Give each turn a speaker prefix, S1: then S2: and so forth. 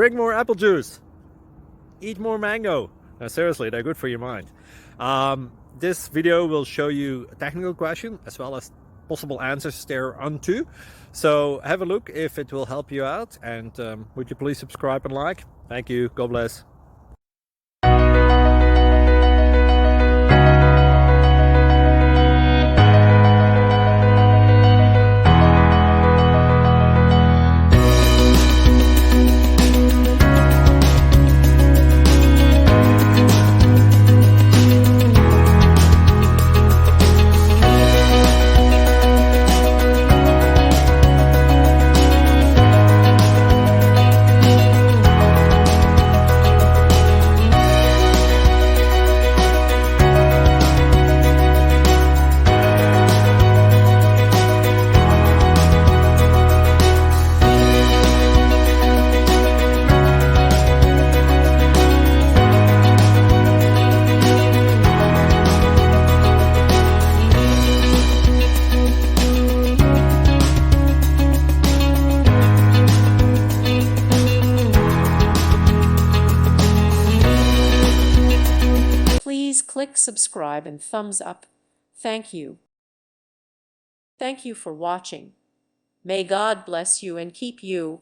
S1: drink more apple juice, eat more mango. No, seriously, they're good for your mind. This video will show you a technical question as well as possible answers thereunto. So have a look if it will help you out, and would you please subscribe and like? Thank you. God bless.
S2: Please click subscribe and thumbs up. Thank you. Thank you for watching. May God bless you and keep you.